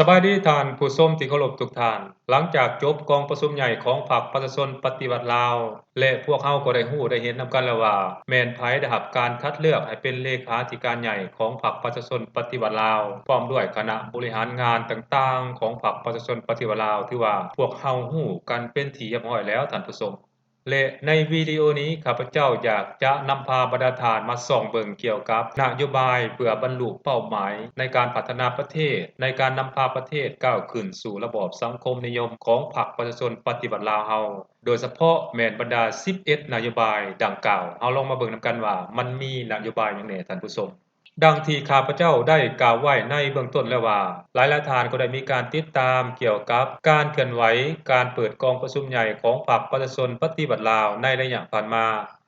สบายดีท่านผู้ชมที่เคารพทุกท่าน หลังจากจบกองประชุมใหญ่ของพรรคประชาชนปฏิวัติลาวและพวกเฮาก็ได้รู้ได้เห็นนำกันแล้วว่าแม่นไผได้รับการคัดเลือกให้เป็นเลขาธิการใหญ่ของพรรคประชาชนปฏิวัติลาวพร้อมด้วยคณะบริหารงานต่างๆของพรรคประชาชนปฏิวัติลาวที่ว่าพวกเฮารู้กันเป็นที่เรียบร้อยแล้วท่านผู้ชมและในวิดีโอนี้ข้าพเจ้าอยากจะนำพาบรรดาท่านมาส่องเบิ่งเกี่ยวกับนโยบายเพื่อบรรลุเป้าหมายในการพัฒนาประเทศในการนำพาประเทศก้าวขึ้นสู่ระบอบสังคมนิยมของพรรคประชาชนปฏิวัติลาวเฮาโดยเฉพาะแม่นบรรดา11นโยบายดังกล่าวเฮาลองมาเบิ่งนำกันว่ามันมีนโยบายหยังแหน่ท่านผู้ชมดังที่ข้าพเจ้าได้กล่าวไว้ในเบื้องต้นแล้วว่าหลายๆท่านก็ได้มีการติดตามเกี่ยวกับการเคลื่อนไหวการเปิดกองประชุมใหญ่ของพรรคประชาชนปฏิวัติลาวในระยะผ่านมา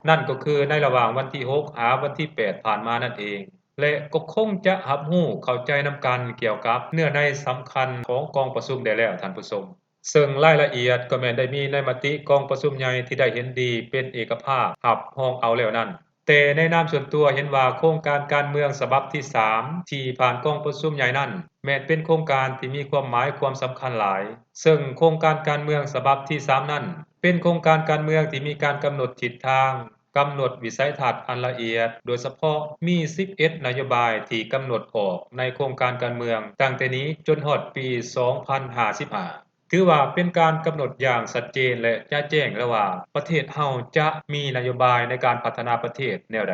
นั่นก็คือในระหว่างวันที่6หาวันที่8ผ่านมานั่นเองและก็คงจะรับรู้เข้าใจนำกันเกี่ยวกับเนื้อในสำคัญของกองประชุมได้แล้วท่านผู้ชมซึ่งรายละเอียดก็แม่นได้มีในมติกองประชุมใหญ่ที่ได้เห็นดีเป็นเอกภาพรับรองเอาแล้วนั่นแต่ในนามส่วนตัวเห็นว่าโครงการการเมืองฉบับที่3ที่ผ่านกองประชุมใหญ่นั้นแม้นเป็นโครงการที่มีความหมายความสำคัญหลายซึ่งโครงการการเมืองฉบับที่3นั้นเป็นโครงการการเมืองที่มีการกำหนดทิศทางกำหนดวิสัยทัศน์อันละเอียดโดยเฉพาะมี11นโยบายที่กำหนดออกในโครงการการเมืองตั้งแต่นี้จนฮอดปี2055ถือว่าเป็นการกำหนดอย่างชัดเจนและจะแจ้งแล้วว่าประเทศเฮาจะมีนโยบายในการพัฒนาประเทศแนวใด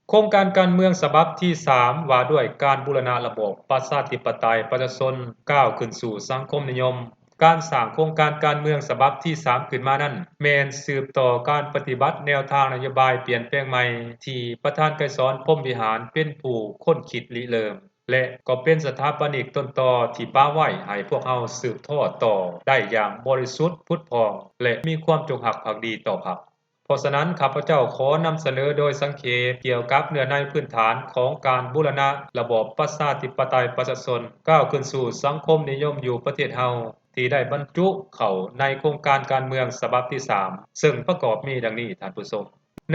โครงการการเมืองฉบับที่3ว่าด้วยการบูรณะระบบประชาธิปไตยประชาชนก้าวขึ้นสู่สังคมนิยมการสร้างโครงการการเมืองฉบับที่3ขึ้นมานั้นแม้นสืบต่อการปฏิบัติแนวทางนโยบายเปลี่ยนแปลงใหม่ที่ประธานไกรสอนพรหมวิหารเป็นผู้ค้นคิดริเริ่มและก็เป็นสถาปนิกต้นตอที่ป้าไว้ให้พวกเฮาสืบทอดต่อได้อย่างบริสุทธิ์พุทธพองและมีความจงรักภักดีต่อพรรคเพราะฉะนั้นข้าพเจ้าขอนำเสนอโดยสังเขปเกี่ยวกับเนื้อในพื้นฐานของการบูรณะระบอบประชาธิปไตยประชาชนก้าวขึ้นสู่สังคมนิยมอยู่ประเทศเฮาที่ได้บรรจุเข้าในโครงการการเมืองฉบับที่3ซึ่งประกอบมีดังนี้ท่านผู้ชม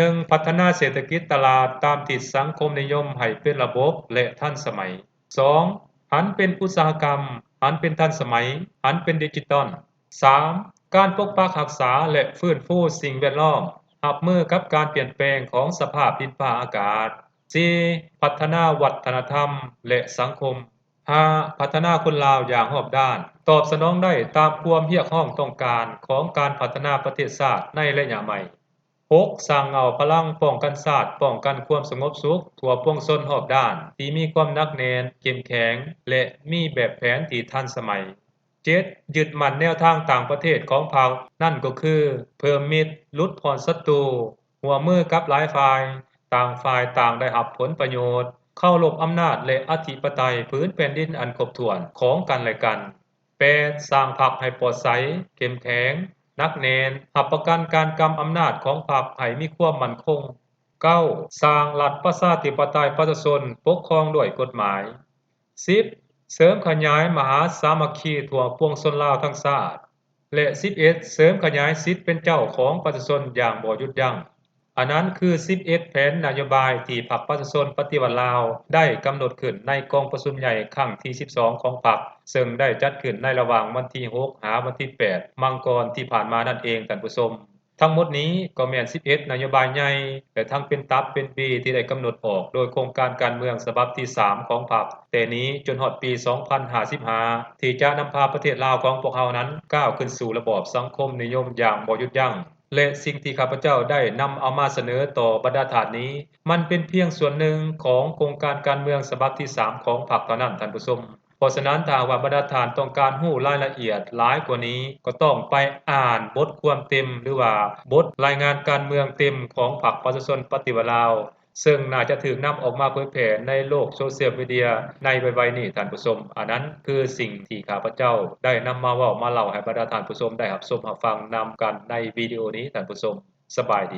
1พัฒนาเศรษฐกิจตลาดตามทิศสังคมนิยมให้เป็นระบบและทันสมัย2หันเป็นอุตสาหกรรมหันเป็นทันสมัยหันเป็นดิจิทัล3การปกปักรักษาและฟื้นฟูสิ่งแวดล้อมรับมือกับการเปลี่ยนแปลงของสภาพดินฟ้าอากาศ4พัฒนาวัฒนธรรมและสังคม5พัฒนาคนลาวอย่างรอบด้านตอบสนองได้ตามความเรียกร้องต้องการของการพัฒนาประเทศชาติในระยะใหม่6สร้างเอาพลังป้องกันชาติป้องกันความสงบสุขทั่วปวงชนรอบด้านที่มีความหนักแน่นเข้มแข็งและมีแบบแผนที่ทันสมัย7ยึดมั่นแนวทางต่างประเทศของพรรคนั่นก็คือเพิ่มมิตรลดพรศัตรูร่วมมือกับหลายฝ่ายต่างฝ่ายต่างได้รับผลประโยชน์เคารพอำนาจและอธิปไตยพื้นแผ่นดินอันครบถ้วนของกันและกัน8สร้างพรรคให้ปลอดใสเข้มแข็งหนักแน่นรับประกันการกำอำนาจของพรรคให้มีความมั่นคง9สร้างรัฐประชาธิปไตยประชาชนปกครองด้วยกฎหมาย10เสริมขยายมหาสามัคคีทั่วปวงชนลาวทั้งชาติและ11เสริมขยายสิทธิ์เป็นเจ้าของประชาชนอย่างบ่หยุดยั้งอันนั้นคือ11แผนนโยบายที่พรรคประชาชนปฏิวัติลาวได้กำหนดขึ้นในกองประชุมใหญ่ครั้งที่12ของพรรคซึ่งได้จัดขึ้นในระหว่างวันที่6หาวันที่8มังกรที่ผ่านมานั่นเองท่านผู้ชมทั้งหมดนี้ก็แม่น11นโยบายใหญ่และทั้งเป็นตับเป็นปีที่ได้กำหนดออกโดยโครงการการเมืองฉบับที่3ของพรรคแต่นี้จนฮอดปี2055ที่จะนำพาประเทศลาวของพวกเฮานั้นก้าวขึ้นสู่ระบอบสังคมนิยมอย่างบ่หยุดยั้งและสิ่งที่ข้าพเจ้าได้นำเอามาเสนอต่อบรรดาท่านนี้มันเป็นเพียงส่วนหนึ่งของโครงการการเมืองฉบับที่3ของพรรคเท่านั้นท่านผู้ชมเพราะฉะนั้นถ้าว่าบรรดาท่านต้องการรู้รายละเอียดหลายกว่านี้ก็ต้องไปอ่านบทความเต็มหรือว่าบทรายงานการเมืองเต็มของพรรคประชาชนปฏิวัติลาวซึ่งน่าจะถูกนำออกมาเผยแพร่ในโลกโซเชียลมีเดียในไวๆนี้ท่านผู้ชมอันนั้นคือสิ่งที่ข้าพเจ้าได้นำมาเว้ามาเล่าให้บรรดาท่านผู้ชมได้รับชมรับฟังนำกันในวิดีโอนี้ท่านผู้ชมสบายดี